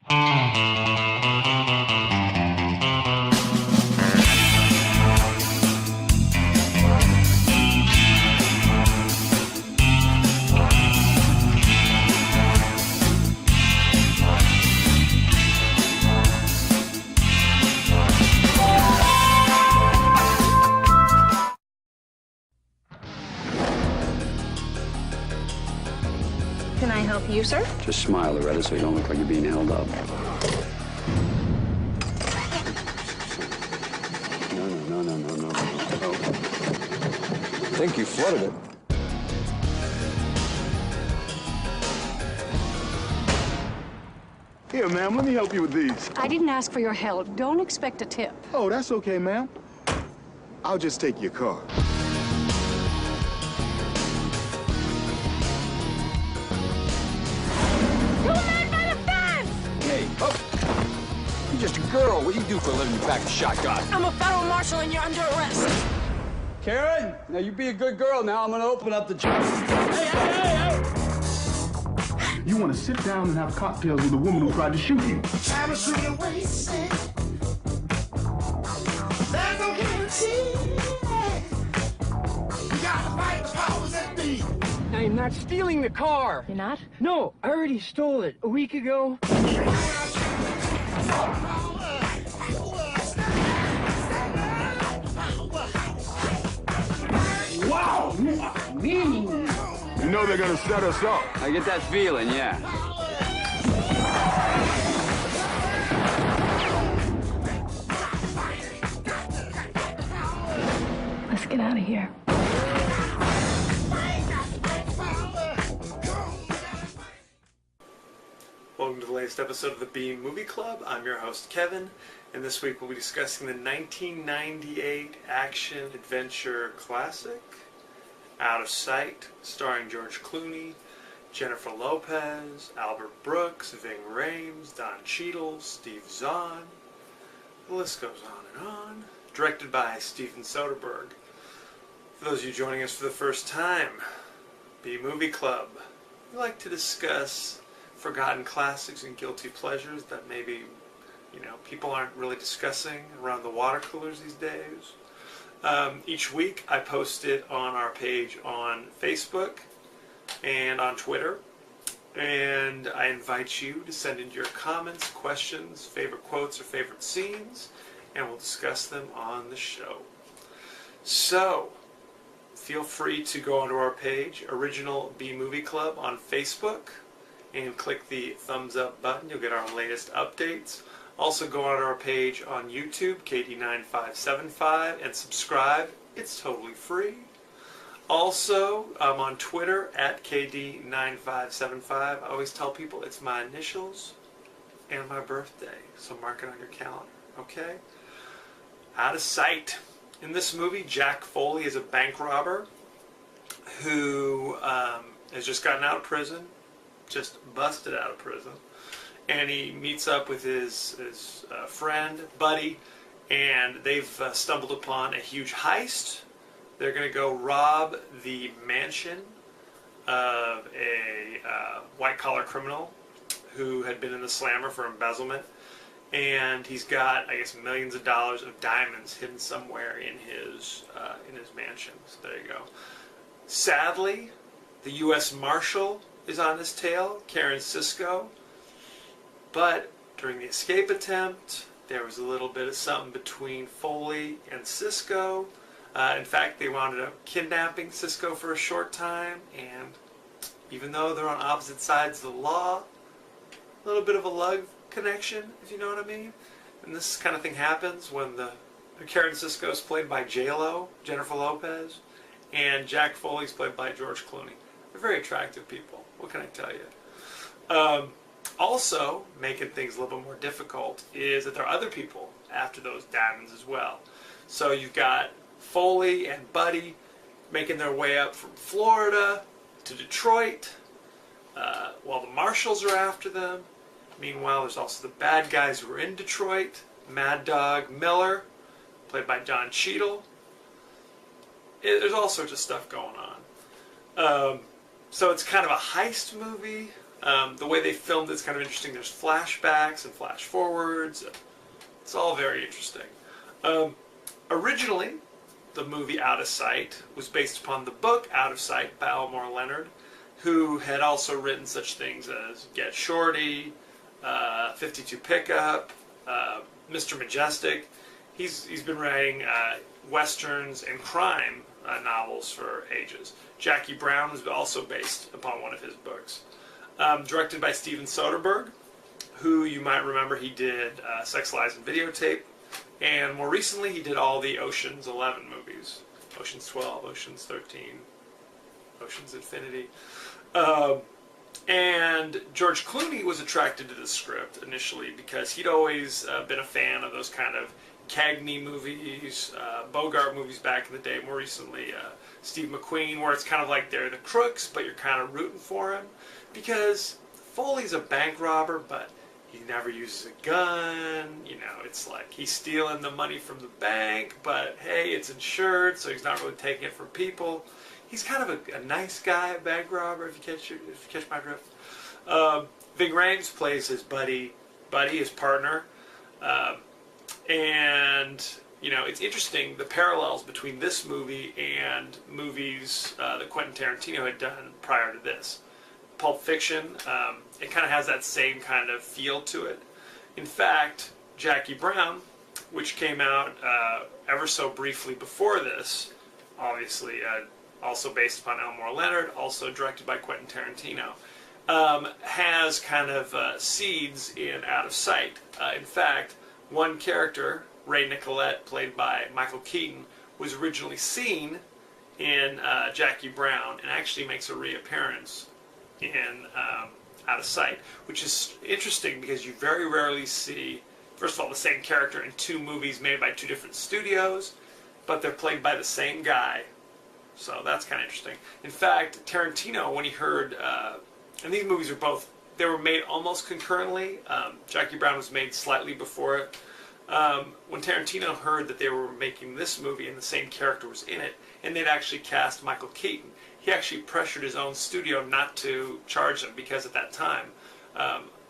Can I help you, sir? Just smile, Loretta, so you don't look like you're being held up. No. I think you flooded it. Here, ma'am, let me help you with these. I didn't ask for your help. Don't expect a tip. Oh, that's okay, ma'am. I'll just take your car. Hey, up! You're just a girl. What do you do for a living? You pack a shotgun. I'm a federal marshal and you're under arrest. Karen, now you be a good girl. Now I'm gonna open up the... Hey! You want to sit down and have cocktails with a woman who tried to shoot you. Time to shoot your waist. There's no guarantee. You got to fight the powers that be. I'm not stealing the car. You're not? No, I already stole it a week ago. Wow! You are mean. You know they're gonna set us up. I get that feeling, yeah. Let's get out of here. Welcome to the latest episode of the B Movie Club. I'm your host, Kevin, and this week we'll be discussing the 1998 action-adventure classic, Out of Sight, starring George Clooney, Jennifer Lopez, Albert Brooks, Ving Rhames, Don Cheadle, Steve Zahn. The list goes on and on. Directed by Steven Soderbergh. For those of you joining us for the first time, B Movie Club. We like to discuss forgotten classics and guilty pleasures that maybe, people aren't really discussing around the water coolers these days. Each week I post it on our page on Facebook and on Twitter, and I invite you to send in your comments, questions, favorite quotes, or favorite scenes, and we'll discuss them on the show. So, feel free to go onto our page, Original B Movie Club on Facebook, and click the thumbs up button. You'll get our latest updates. Also go on our page on YouTube, KD9575, and subscribe. It's totally free. Also, I'm on Twitter at KD9575. I always tell people it's my initials and my birthday, so mark it on your calendar, okay? Out of Sight. In this movie, Jack Foley is a bank robber who has just gotten out of prison, just busted out of prison, and he meets up with his friend, buddy, and they've stumbled upon a huge heist. They're going to go rob the mansion of a white-collar criminal who had been in the slammer for embezzlement, and he's got, I guess, millions of dollars of diamonds hidden somewhere in his mansion. So there you go. Sadly, the U.S. Marshal is on his tail, Karen Sisco, but during the escape attempt, there was a little bit of something between Foley and Sisco. In fact, they wound up kidnapping Sisco for a short time, and even though they're on opposite sides of the law, a little bit of a love connection, if you know what I mean. And this kind of thing happens when the Karen Sisco is played by J-Lo, Jennifer Lopez, and Jack Foley's played by George Clooney. They're very attractive people. What can I tell you? Also, making things a little bit more difficult is that there are other people after those diamonds as well. So you've got Foley and Buddy making their way up from Florida to Detroit while the marshals are after them. Meanwhile, there's also the bad guys who are in Detroit. Mad Dog Miller, played by Don Cheadle. There's all sorts of stuff going on. So it's kind of a heist movie. The way they filmed it's kind of interesting. There's flashbacks and flash forwards. It's all very interesting. Originally, the movie Out of Sight was based upon the book Out of Sight by Elmore Leonard, who had also written such things as Get Shorty, 52 Pickup, Mr. Majestic. He's been writing westerns and crime novels for ages. Jackie Brown was also based upon one of his books. Directed by Steven Soderbergh, who you might remember he did Sex, Lies, and Videotape. And more recently he did all the Ocean's 11 movies. Ocean's 12, Ocean's 13, Ocean's Infinity. And George Clooney was attracted to the script initially because he'd always been a fan of those kind of Cagney movies, Bogart movies back in the day, more recently Steve McQueen, where it's kind of like they're the crooks, but you're kind of rooting for him. Because Foley's a bank robber, but he never uses a gun. You know, it's like he's stealing the money from the bank, but hey, it's insured, so he's not really taking it from people. He's kind of a nice guy, a bank robber, if you catch my drift. Ving Rhames plays his buddy, his partner. And, you know, it's interesting, the parallels between this movie and movies that Quentin Tarantino had done prior to this. Pulp Fiction, it kind of has that same kind of feel to it. In fact, Jackie Brown, which came out ever so briefly before this, obviously also based upon Elmore Leonard, also directed by Quentin Tarantino, has kind of seeds in Out of Sight. In fact, one character, Ray Nicolette, played by Michael Keaton, was originally seen in Jackie Brown and actually makes a reappearance in Out of Sight, which is interesting because you very rarely see, first of all, the same character in two movies made by two different studios, but they're played by the same guy. So that's kind of interesting. In fact, Tarantino, when he heard, and these movies are both, they were made almost concurrently. Jackie Brown was made slightly before it. When Tarantino heard that they were making this movie and the same character was in it, and they'd actually cast Michael Keaton, he actually pressured his own studio not to charge them because at that time,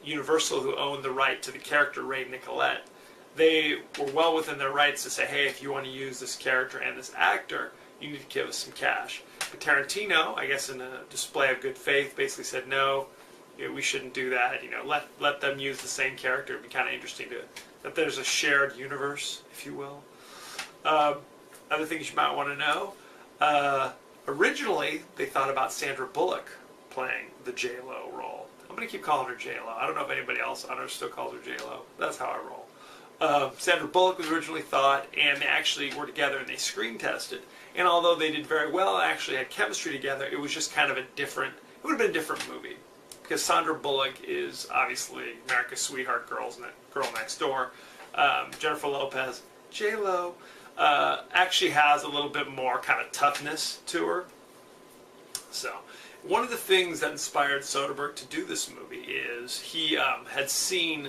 Universal, who owned the right to the character Ray Nicolette, they were well within their rights to say, hey, if you want to use this character and this actor, you need to give us some cash. But Tarantino, I guess in a display of good faith, basically said, no, you know, we shouldn't do that. You know, let them use the same character. It'd be kind of interesting that there's a shared universe, if you will. Other things you might want to know. Originally, they thought about Sandra Bullock playing the J-Lo role. I'm going to keep calling her J-Lo. I don't know if anybody else on Earth still calls her J-Lo. That's how I roll. Sandra Bullock was originally thought, and they actually were together and they screen tested. And although they did very well and actually had chemistry together, it was just kind of a different, it would have been a different movie. Because Sandra Bullock is obviously America's sweetheart, girl next door. Jennifer Lopez, J-Lo, actually has a little bit more kind of toughness to her. So, one of the things that inspired Soderbergh to do this movie is he had seen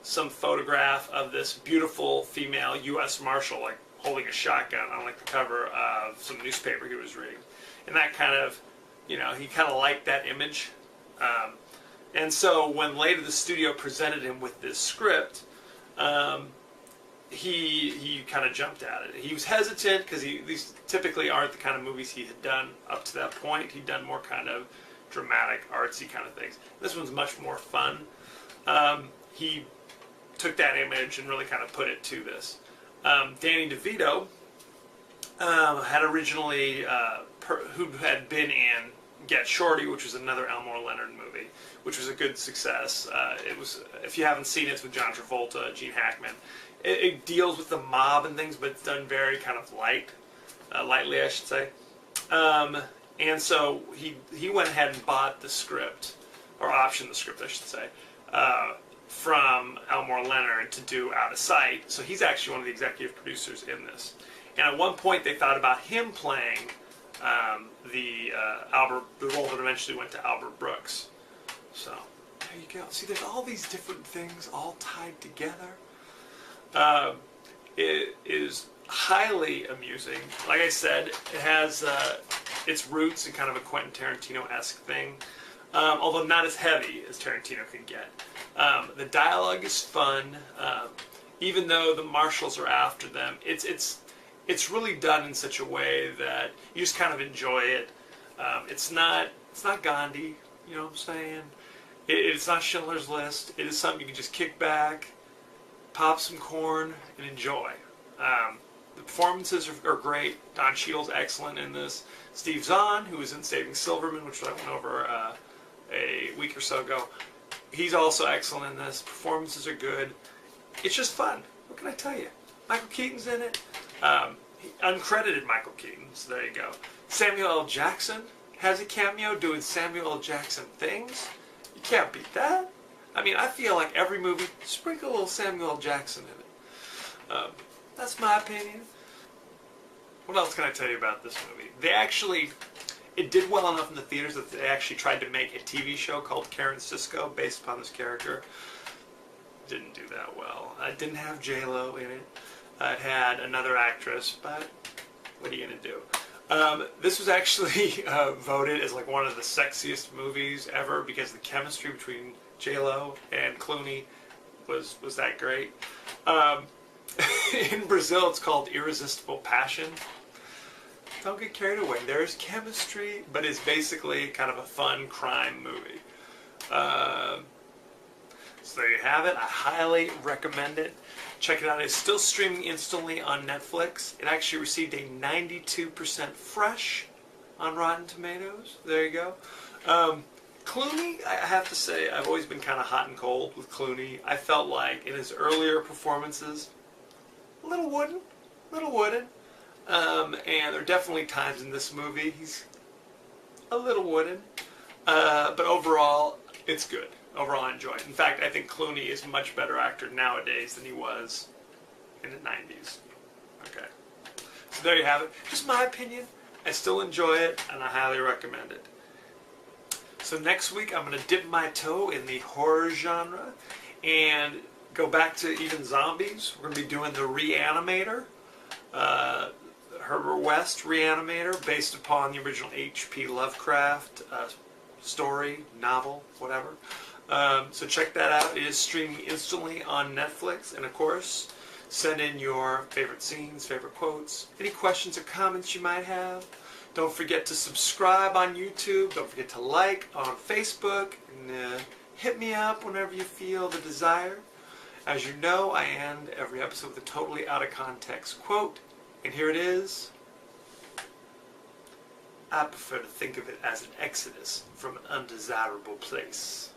some photograph of this beautiful female U.S. Marshal, like holding a shotgun on like the cover of some newspaper he was reading. And that kind of, you know, he kind of liked that image. And so when later the studio presented him with this script, he kind of jumped at it. He was hesitant because these typically aren't the kind of movies he had done up to that point. He'd done more kind of dramatic, artsy kind of things. This one's much more fun. He took that image and really kind of put it to this. Danny DeVito had originally, who had been in Get Shorty, which was another Elmore Leonard movie, which was a good success. It was, if you haven't seen it, it's with John Travolta, Gene Hackman. It deals with the mob and things, but it's done very kind of lightly, I should say. And so he went ahead and bought the script, or optioned the script, I should say, from Elmore Leonard to do Out of Sight. So he's actually one of the executive producers in this. And at one point they thought about him playing the role that eventually went to Albert Brooks. So there you go. See, there's all these different things all tied together. It is highly amusing. Like I said, it has its roots in kind of a Quentin Tarantino-esque thing. although not as heavy as Tarantino can get. The dialogue is fun, even though the marshals are after them. It's really done in such a way that you just kind of enjoy it. It's not Gandhi, you know what I'm saying? It's not Schindler's List. It is something you can just kick back, pop some corn, and enjoy. The performances are great. Don Cheadle's excellent in this. Steve Zahn, who was in Saving Silverman, which I went over a week or so ago, he's also excellent in this. Performances are good. It's just fun. What can I tell you? Michael Keaton's in it. Uncredited Michael Keaton, so there you go. Samuel L. Jackson has a cameo doing Samuel L. Jackson things. You can't beat that. I mean, I feel like every movie, sprinkle a little Samuel L. Jackson in it. That's my opinion. What else can I tell you about this movie? It did well enough in the theaters that they actually tried to make a TV show called Karen Sisco based upon this character. Didn't do that well. It didn't have J-Lo in it. It had another actress, but what are you going to do? This was actually voted as like one of the sexiest movies ever because the chemistry between J-Lo and Clooney was that great. In Brazil, it's called Irresistible Passion. Don't get carried away. There's chemistry, but it's basically kind of a fun crime movie. So there you have it. I highly recommend it. Check it out. It's still streaming instantly on Netflix. It actually received a 92% fresh on Rotten Tomatoes. There you go. Clooney, I have to say, I've always been kind of hot and cold with Clooney. I felt like in his earlier performances, a little wooden. And there are definitely times in this movie he's a little wooden. But overall, it's good. Overall, I enjoy it. In fact, I think Clooney is a much better actor nowadays than he was in the 90s. Okay. So there you have it. Just my opinion. I still enjoy it, and I highly recommend it. So next week, I'm going to dip my toe in the horror genre and go back to even zombies. We're going to be doing The Reanimator. Herbert West Reanimator, based upon the original H.P. Lovecraft story, novel, whatever. So check that out. It is streaming instantly on Netflix. And of course, send in your favorite scenes, favorite quotes, any questions or comments you might have. Don't forget to subscribe on YouTube. Don't forget to like on Facebook. And hit me up whenever you feel the desire. As you know, I end every episode with a totally out of context quote. And here it is. I prefer to think of it as an exodus from an undesirable place.